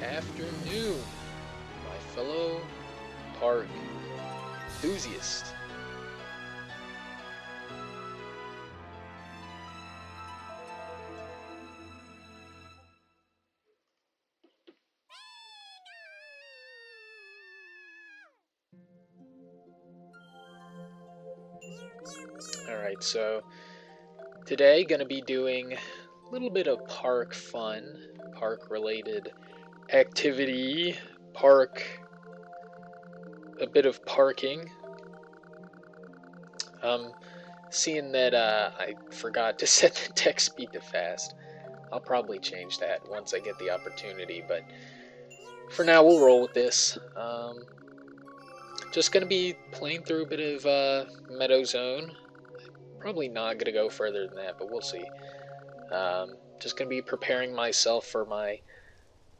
afternoon, my fellow park enthusiasts. Alright, so today gonna be doing a little bit of park fun, park related activity, a bit of parking. Seeing that I forgot to set the text speed to fast, I'll probably change that once I get the opportunity, but for now we'll roll with this. Just gonna be playing through a bit of Meadow Zone. Probably not gonna go further than that, but we'll see. Just gonna be preparing myself for my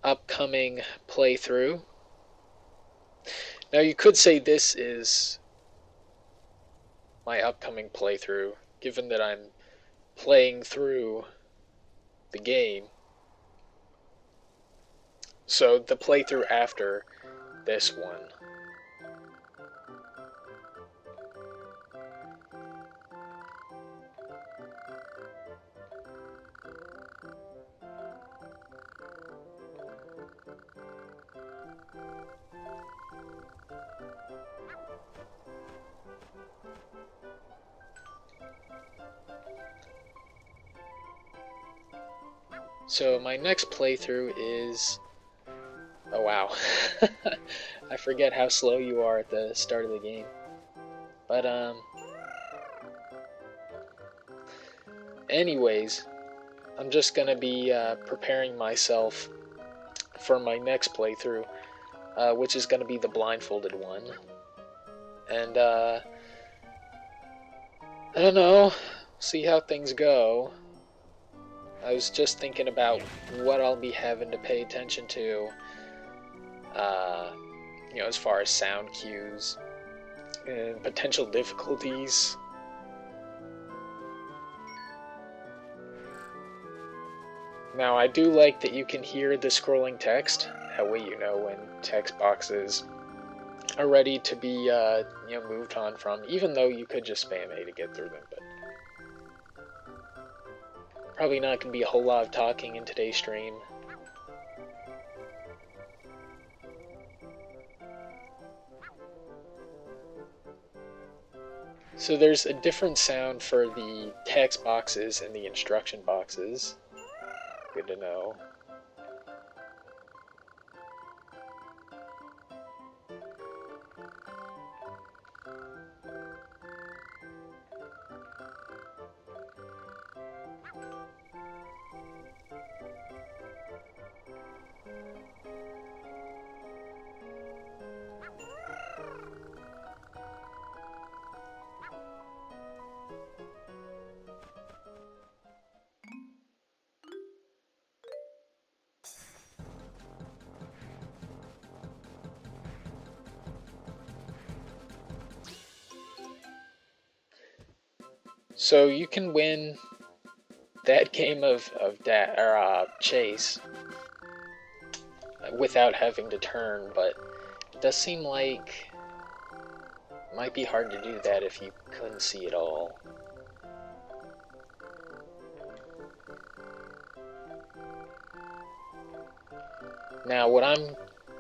upcoming playthrough. Now you could say this is my upcoming playthrough, given that I'm playing through the game. So the playthrough after this one. So my next playthrough is... Oh wow. I forget how slow you are at the start of the game. But anyways, I'm just gonna be preparing myself for my next playthrough, which is gonna be the blindfolded one. And I don't know, see how things go. I was just thinking about what I'll be having to pay attention to, as far as sound cues and potential difficulties. Now, I do like that you can hear the scrolling text. That way you know when text boxes are ready to be, moved on from, even though you could just spam A to get through them, but probably not going to be a whole lot of talking in today's stream. So there's a different sound for the text boxes and the instruction boxes. Good to know. So you can win that game of chase without having to turn, but it does seem like it might be hard to do that if you couldn't see it all. Now, what I'm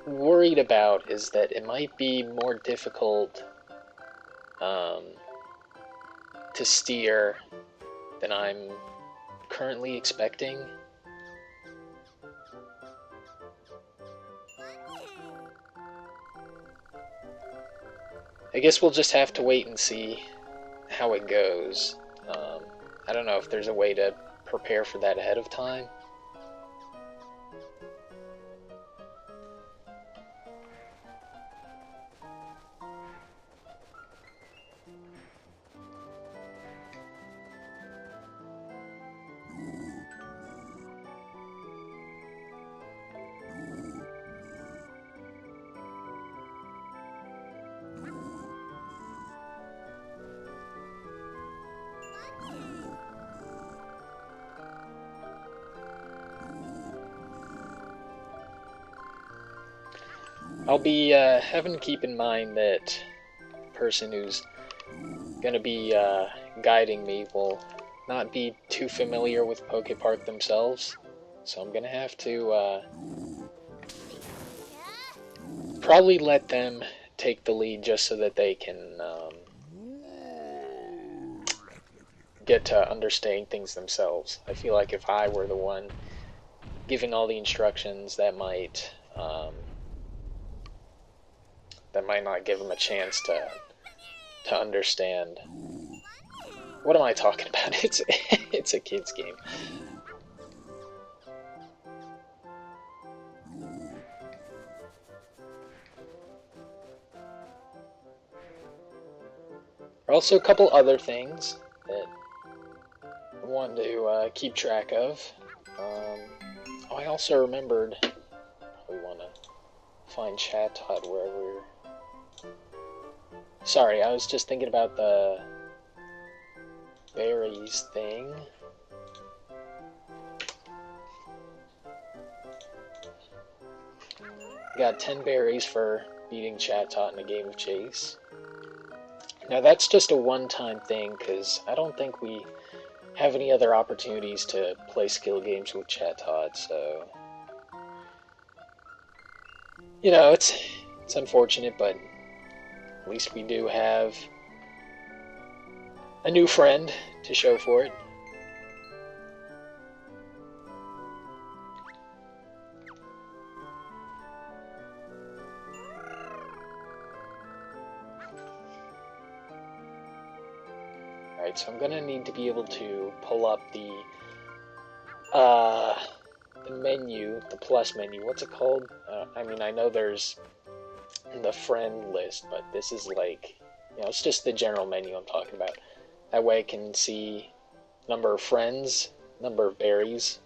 worried about is that it might be more difficult to steer than I'm currently expecting. I guess we'll just have to wait and see how it goes. I don't know if there's a way to prepare for that ahead of time. I'll be having to keep in mind that the person who's going to be guiding me will not be too familiar with Poke Park themselves, so I'm going to have to probably let them take the lead just so that they can get to understanding things themselves. I feel like if I were the one giving all the instructions, that might not give them a chance to understand. What am I talking about? It's a kid's game. There are also a couple other things that I want to keep track of. I also remembered, probably want to find Chatot wherever. Sorry, I was just thinking about the berries thing. Got 10 berries for beating Chatot in a game of chase. Now that's just a one-time thing, because I don't think we have any other opportunities to play skill games with Chatot, so... You know, it's unfortunate, but at least we do have a new friend to show for it. Alright, so I'm gonna need to be able to pull up the menu, the plus menu. What's it called? I mean, I know there's the friend list, but this is like, you know, it's just the general menu I'm talking about. That way I can see number of friends, number of berries.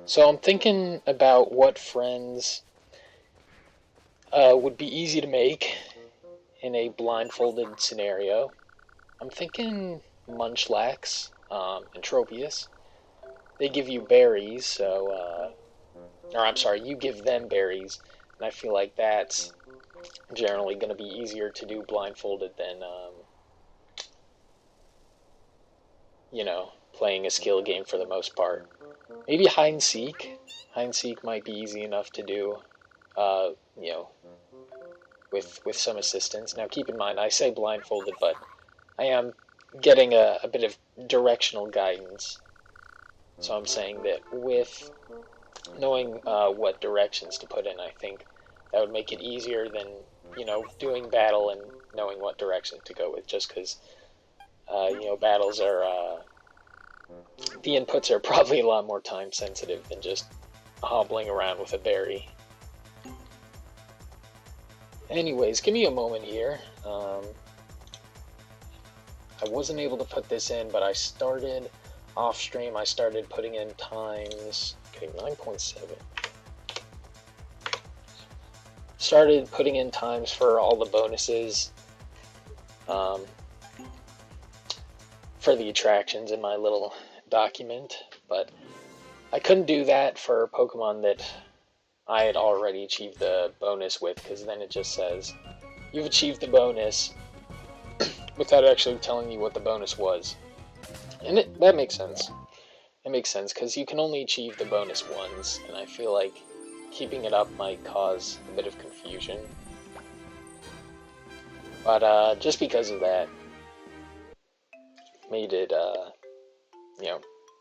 So I'm thinking about what friends would be easy to make in a blindfolded scenario. I'm thinking Munchlax and Tropius. They give you berries, so, or I'm sorry, you give them berries, and I feel like that's generally going to be easier to do blindfolded than, you know, playing a skill game for the most part. Maybe hide and seek. Hide and seek might be easy enough to do, you know, with some assistance. Now keep in mind, I say blindfolded, but I am getting a bit of directional guidance. So I'm saying that with knowing what directions to put in, I think that would make it easier than, you know, doing battle and knowing what direction to go with, just because, you know, battles are, the inputs are probably a lot more time sensitive than just hobbling around with a berry. Anyways, give me a moment here. I wasn't able to put this in, but I started off stream. I started putting in times. Okay, 9.7. Started putting in times for all the bonuses. for the attractions in my little document, but I couldn't do that for Pokemon that I had already achieved the bonus with, because then it just says, you've achieved the bonus, without actually telling you what the bonus was. And that makes sense. It makes sense, because you can only achieve the bonus once, and I feel like keeping it up might cause a bit of confusion. But just because of that, made it,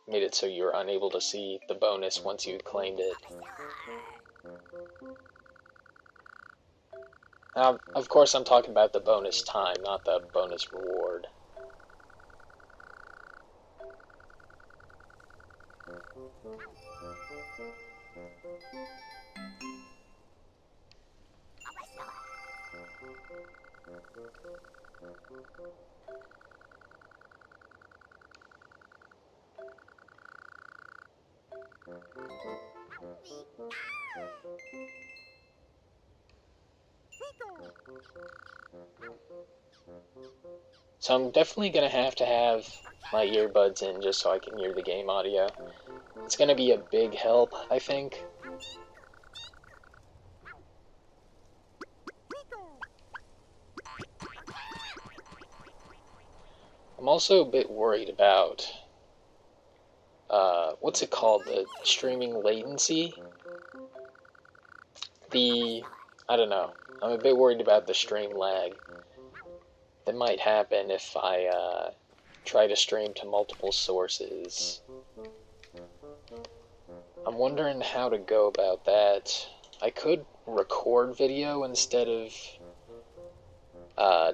made it so you were unable to see the bonus once you claimed it. Now, of course, I'm talking about the bonus time, not the bonus reward. So I'm definitely going to have my earbuds in just so I can hear the game audio. It's going to be a big help, I think. I'm also a bit worried about, what's it called, the streaming latency? I don't know, I'm a bit worried about the stream lag that might happen if I try to stream to multiple sources. I'm wondering how to go about that. I could record video instead of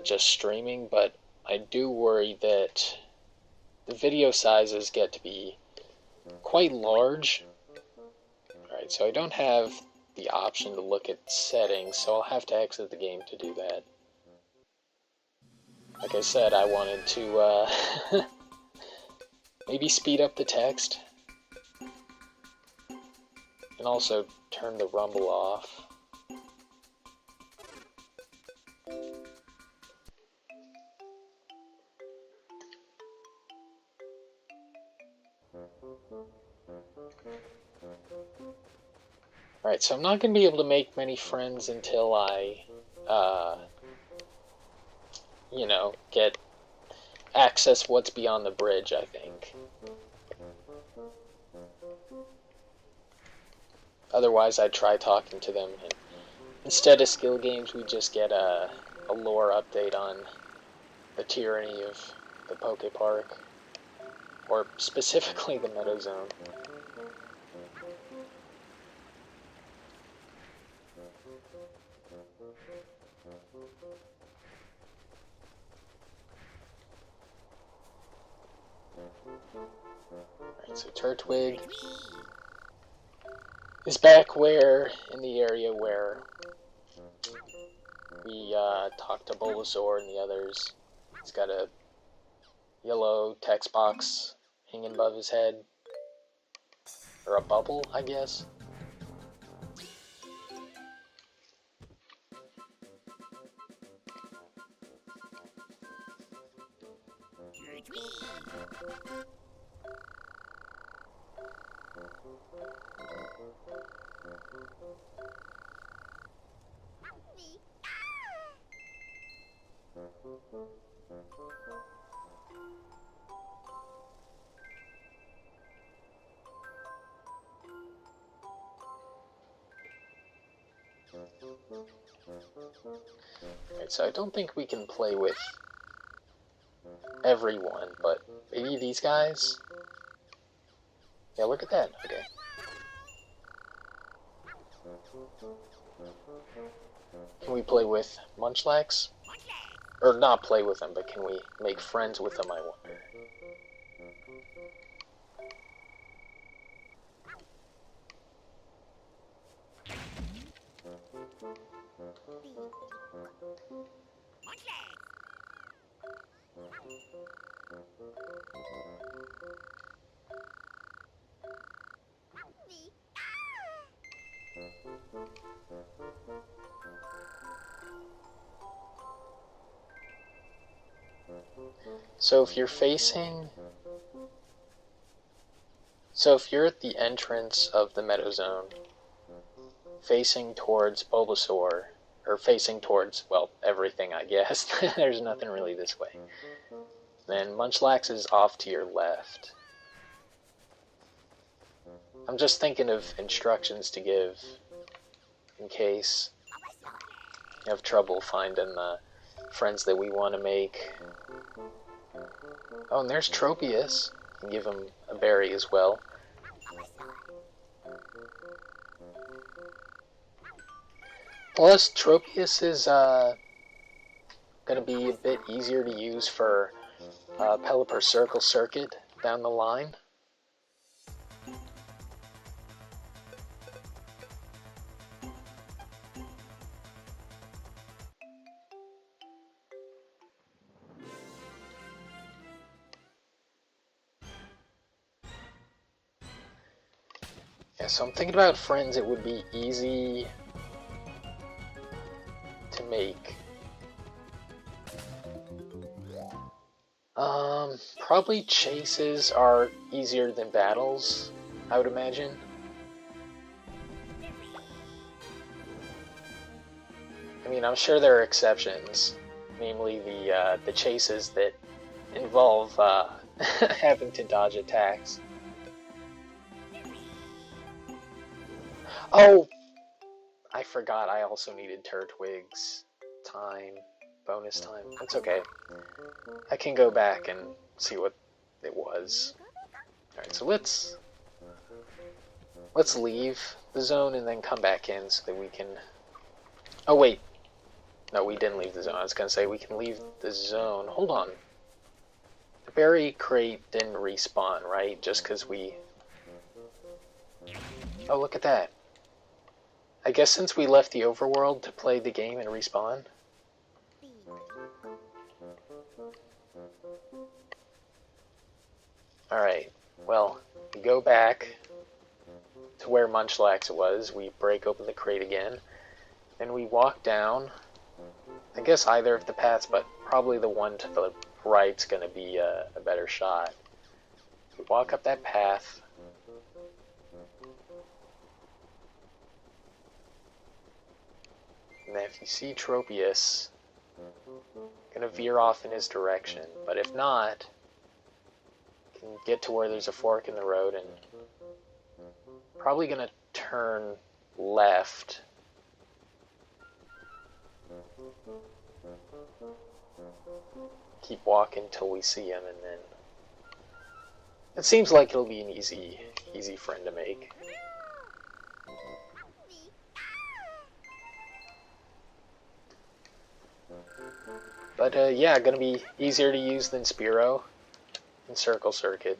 just streaming, but I do worry that the video sizes get to be quite large. Alright, so I don't have the option to look at settings, so I'll have to exit the game to do that. Like I said, I wanted to maybe speed up the text and also turn the rumble off. Alright, so I'm not going to be able to make many friends until I, get access what's beyond the bridge, I think. Otherwise, I'd try talking to them. And instead of skill games, we just get a lore update on the tyranny of the Poke Park, or specifically the Meadow Zone. Alright, so Turtwig is back in the area where we talked to Bulbasaur and the others. He's got a yellow text box hanging above his head. Or a bubble, I guess. Alright, so I don't think we can play with everyone, but maybe these guys? Yeah, look at that. Okay. Can we play with Munchlax? Or not play with them, but can we make friends with them, I wonder? So if you're facing... So if you're at the entrance of the Meadow Zone, facing towards Bulbasaur, or facing towards, well, everything, I guess. There's nothing really this way. Then Munchlax is off to your left. I'm just thinking of instructions to give in case you have trouble finding the friends that we want to make. Oh, and there's Tropius. You can give him a berry as well. Plus, Tropius is going to be a bit easier to use for Pelipper Circle Circuit down the line. Yeah, so I'm thinking about friends it would be easy to make. Probably chases are easier than battles, I would imagine. I mean, I'm sure there are exceptions, namely the chases that involve having to dodge attacks. Oh, I forgot I also needed Turtwig's time, bonus time. That's okay. I can go back and see what it was. Alright, so let's leave the zone and then come back in so that we can... Oh, wait. No, we didn't leave the zone. I was going to say we can leave the zone. Hold on. The berry crate didn't respawn, right? Just because we... Oh, look at that. I guess since we left the overworld to play the game and respawn. Alright, well, we go back to where Munchlax was, we break open the crate again, and we walk down, I guess either of the paths, but probably the one to the right's gonna be a better shot. We walk up that path, and then if you see Tropius, gonna veer off in his direction, but if not, can get to where there's a fork in the road and probably gonna turn left. Keep walking till we see him, and then it seems like it'll be an easy friend to make. But yeah, gonna be easier to use than Spearow and Circle Circuit.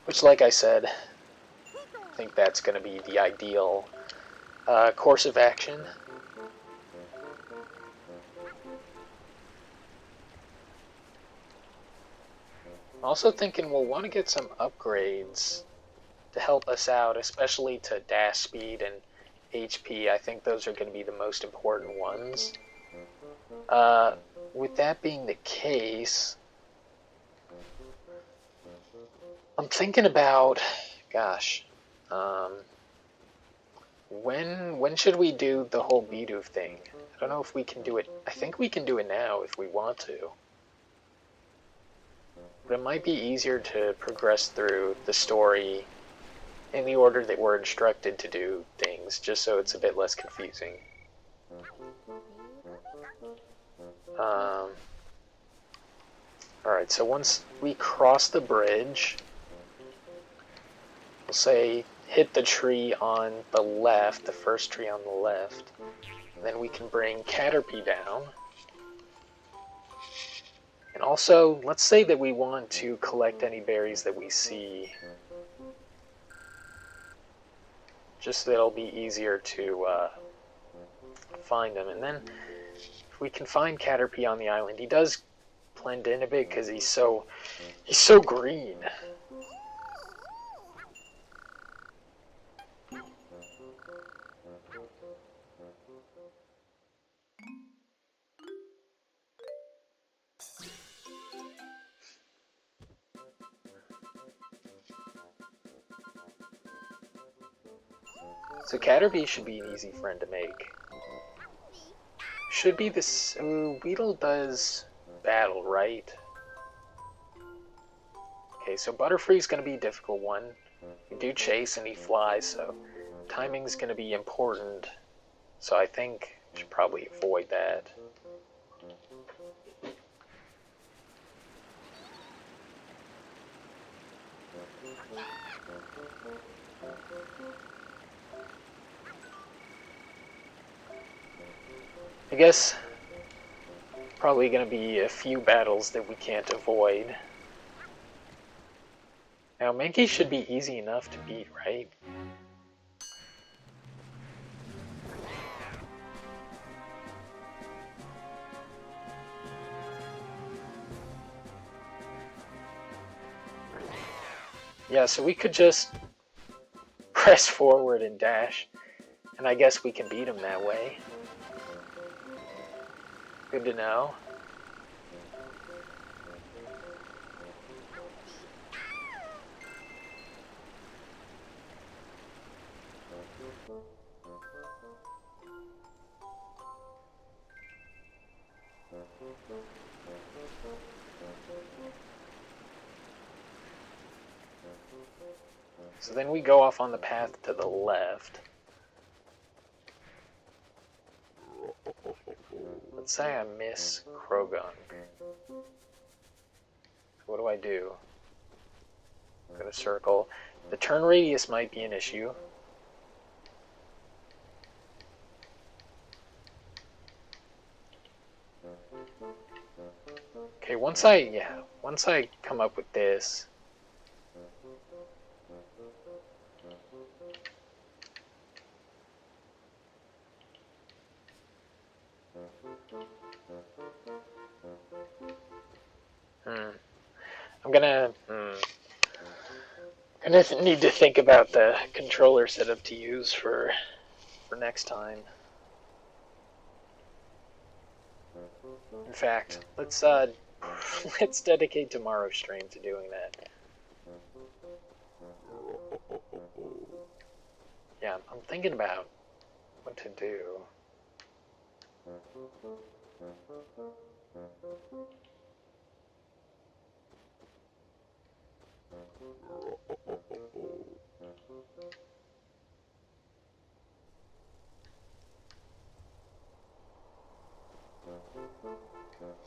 Which, like I said, I think that's gonna be the ideal course of action. I'm also thinking we'll want to get some upgrades to help us out, especially to dash speed and HP. I think those are going to be the most important ones. With that being the case, I'm thinking about, gosh, when should we do the whole Bidoof thing? I don't know if we can do it. I think we can do it now if we want to. But it might be easier to progress through the story in the order that we're instructed to do things, just so it's a bit less confusing. Alright, so once we cross the bridge, we'll say hit the tree on the left, the first tree on the left, and then we can bring Caterpie down. And also, let's say that we want to collect any berries that we see, just so that it'll be easier to find them. And then, if we can find Caterpie on the island, he does blend in a bit because he's so green. So Caterpie should be an easy friend to make. Should be this. Ooh, Weedle does battle, right? Okay, so Butterfree's gonna be a difficult one. We do chase and he flies, so timing's gonna be important. So I think I should probably avoid that. I guess probably going to be a few battles that we can't avoid. Now, Mankey should be easy enough to beat, right? Yeah, so we could just press forward and dash, and I guess we can beat him that way. Good to know. So then we go off on the path to the left. Let's say I miss Croagunk. What do I do? Go to circle. The turn radius might be an issue. Okay, once I come up with this. I'm gonna need to think about the controller setup to use for next time. In fact, let's let's dedicate tomorrow's stream to doing that. Yeah, I'm thinking about what to do.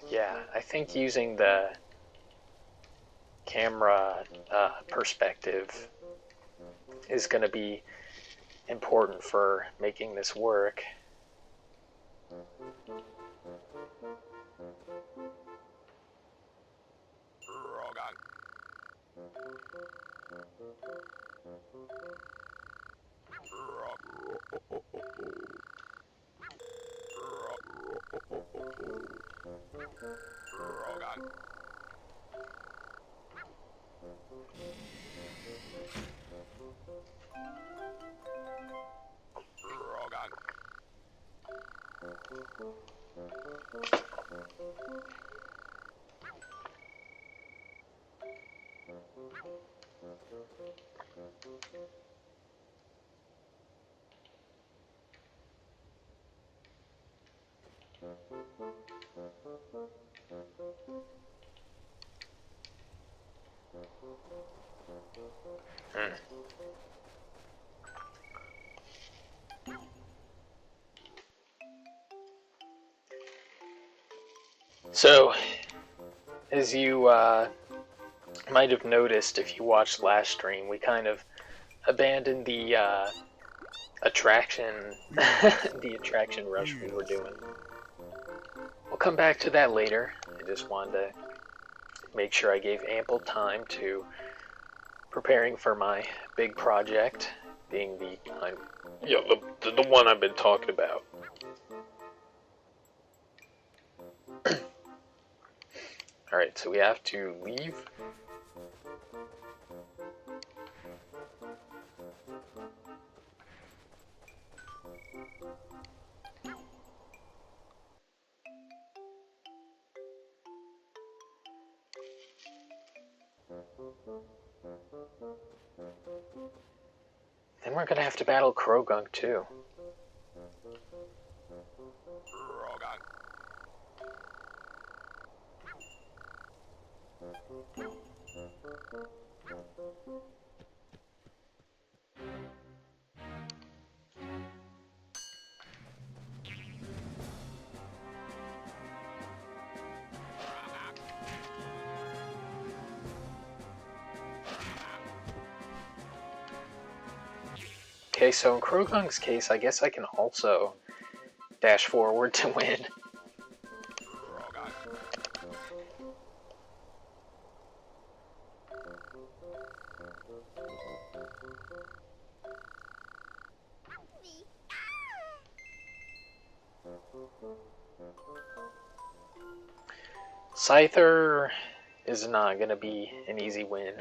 Yeah, I think using the camera perspective is going to be important for making this work. So, as you might have noticed if you watched last stream, we kind of abandoned the attraction the attraction rush we were doing. We'll come back to that later. I just wanted to make sure I gave ample time to preparing for my big project, being the one I've been talking about. Alright, so we have to leave. Then we're gonna have to battle Krogunk too. Okay, so in Krogunk's case, I guess I can also dash forward to win. Scyther is not gonna be an easy win.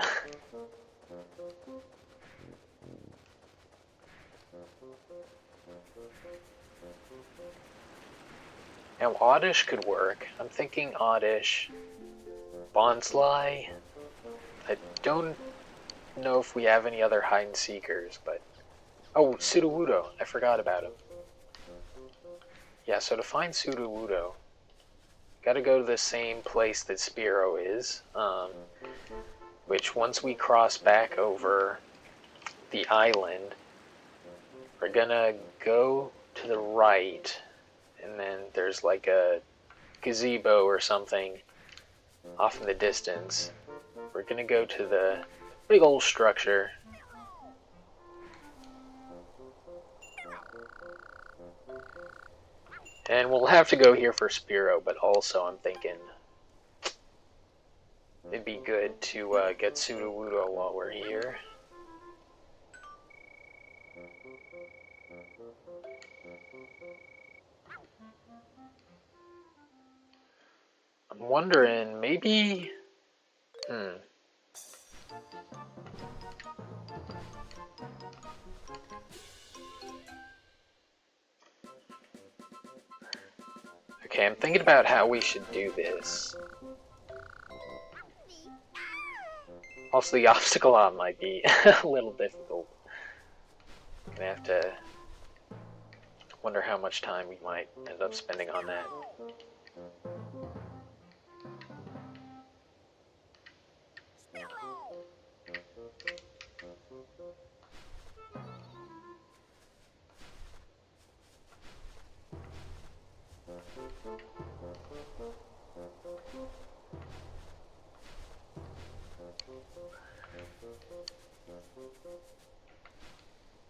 Now Oddish could work. I'm thinking Oddish, Bonsly. I don't know if we have any other hide and seekers, but oh, Sudowoodo. I forgot about him. Yeah, so to find Sudowoodo, gotta go to the same place that Spearow is, which once we cross back over the island, we're gonna go to the right, and then there's like a gazebo or something off in the distance. We're gonna go to the big old structure. And we'll have to go here for Spearow, but also I'm thinking it'd be good to get Sudowoodo while we're here. I'm wondering, maybe... Okay, I'm thinking about how we should do this. Also, the obstacle on might be a little difficult. Gonna have to wonder how much time we might end up spending on that.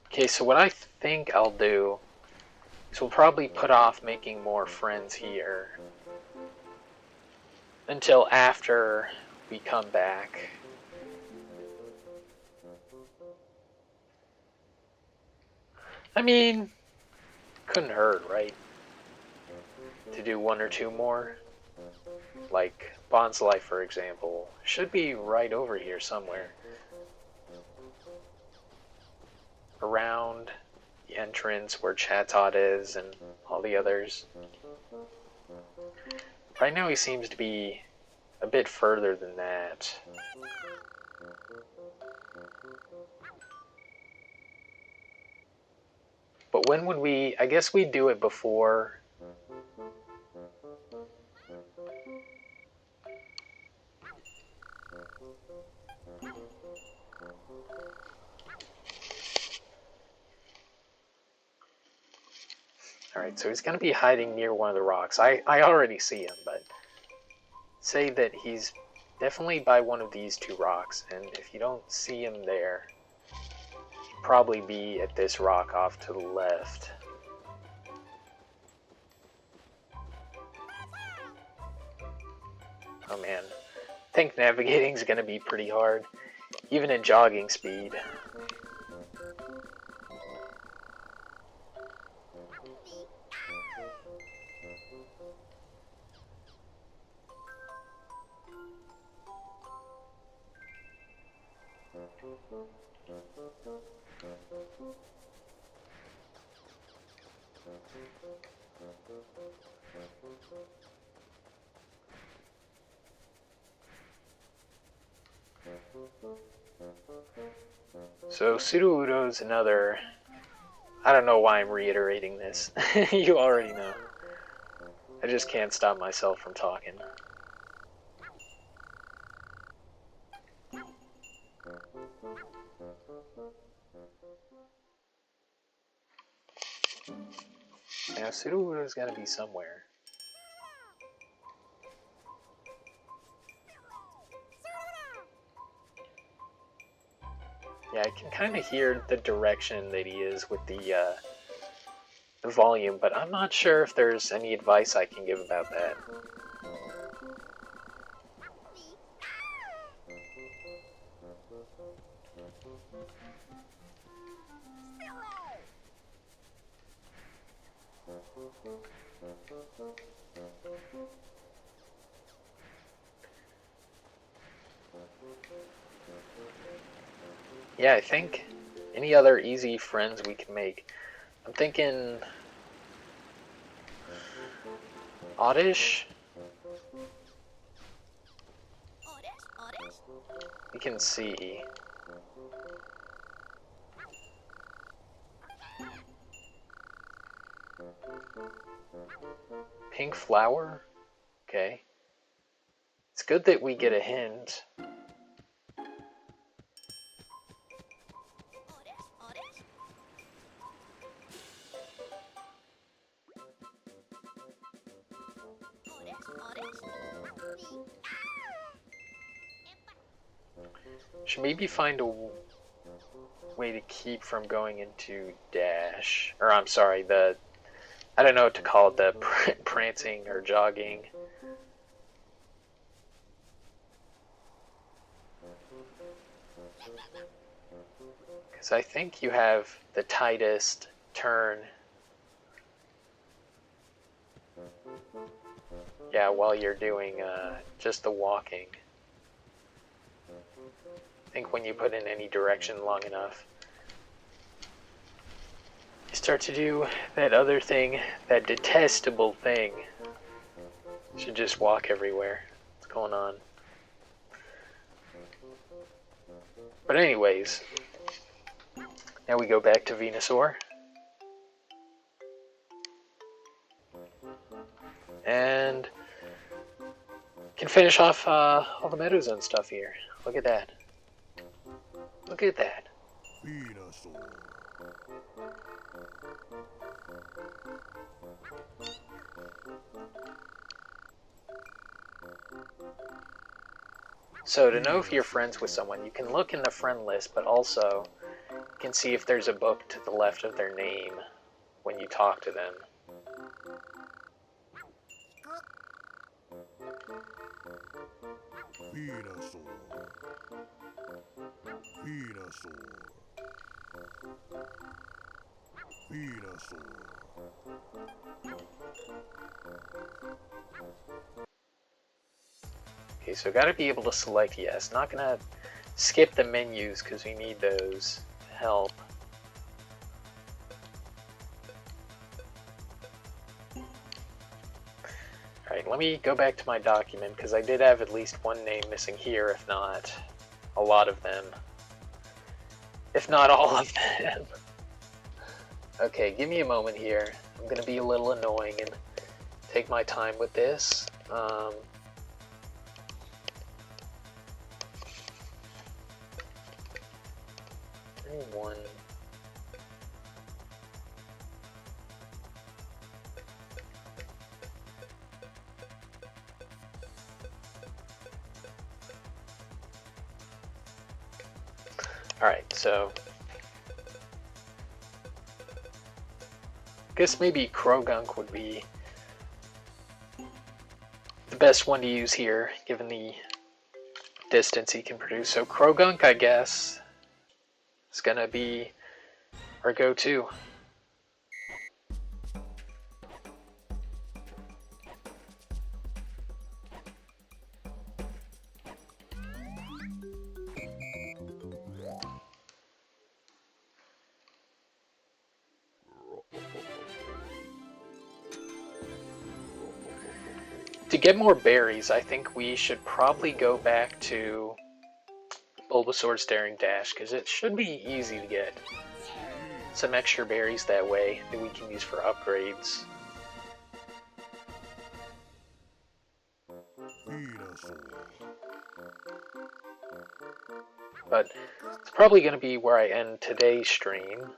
Okay, so what I think I'll do is we'll probably put off making more friends here until after we come back. I mean, couldn't hurt, right? To do one or two more. Like Bonsly, for example, should be right over here somewhere. Around the entrance where Chatot is and all the others. Right now he seems to be a bit further than that. But when would we... I guess we'd do it before... Alright, so he's going to be hiding near one of the rocks. I already see him, but say that he's definitely by one of these two rocks, and if you don't see him there, he'll probably be at this rock off to the left. Oh man, I think navigating is going to be pretty hard, even at jogging speed. So Sudowoodo's another... I don't know why I'm reiterating this. You already know. I just can't stop myself from talking. Now Sudowoodo's gotta be somewhere. Yeah, I can kind of hear the direction that he is with the volume, but I'm not sure if there's any advice I can give about that. Yeah, I think any other easy friends we can make. I'm thinking Oddish. We can see. Pink flower? Okay. It's good that we get a hint. Should maybe find a way to keep from going into dash. Or I'm sorry, I don't know what to call it, the prancing or jogging. Because I think you have the tightest turn. Yeah, while you're doing just the walking. I think when you put in any direction long enough, you start to do that other thing, that detestable thing. You should just walk everywhere. What's going on? But anyways, now we go back to Venusaur. And can finish off all the Meadowzone stuff here. Look at that. Look at that. Venusaur. So to know if you're friends with someone, you can look in the friend list, but also you can see if there's a book to the left of their name when you talk to them. Venusaur. Venusaur. Venusaur. Okay, so gotta be able to select yes. Not gonna skip the menus because we need those to help. Alright, let me go back to my document because I did have at least one name missing here, if not a lot of them. If not all of them. Okay, give me a moment here. I'm gonna be a little annoying and take my time with this. One. Alright, so I guess maybe Croagunk would be the best one to use here, given the distance he can produce. So Croagunk, I guess, is gonna be our go-to. To get more berries, I think we should probably go back to... Bulbasaur Staring Dash, because it should be easy to get some extra berries that way that we can use for upgrades. But it's probably going to be where I end today's stream.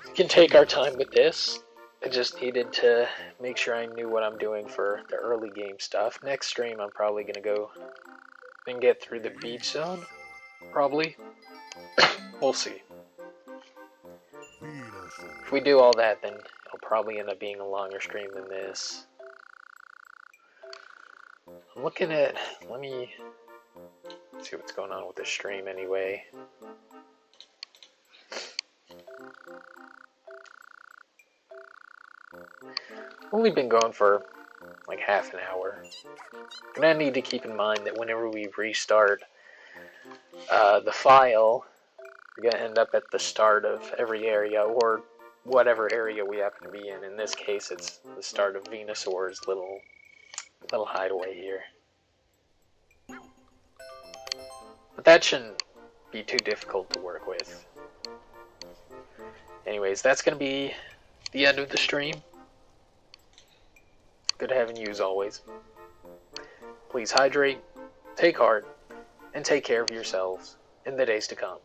We can take our time with this. I just needed to make sure I knew what I'm doing for the early game stuff. Next stream, I'm probably going to go and get through the beach zone. Probably. We'll see. If we do all that, then it'll probably end up being a longer stream than this. I'm looking at... Let me see what's going on with the stream anyway. Only been going for like half an hour. I'm gonna need to keep in mind that whenever we restart the file, we're gonna end up at the start of every area, or whatever area we happen to be in. In this case, it's the start of Venusaur's little hideaway here. But that shouldn't be too difficult to work with. Anyways, that's gonna be the end of the stream. Good having you as always. Please hydrate, take heart, and take care of yourselves in the days to come.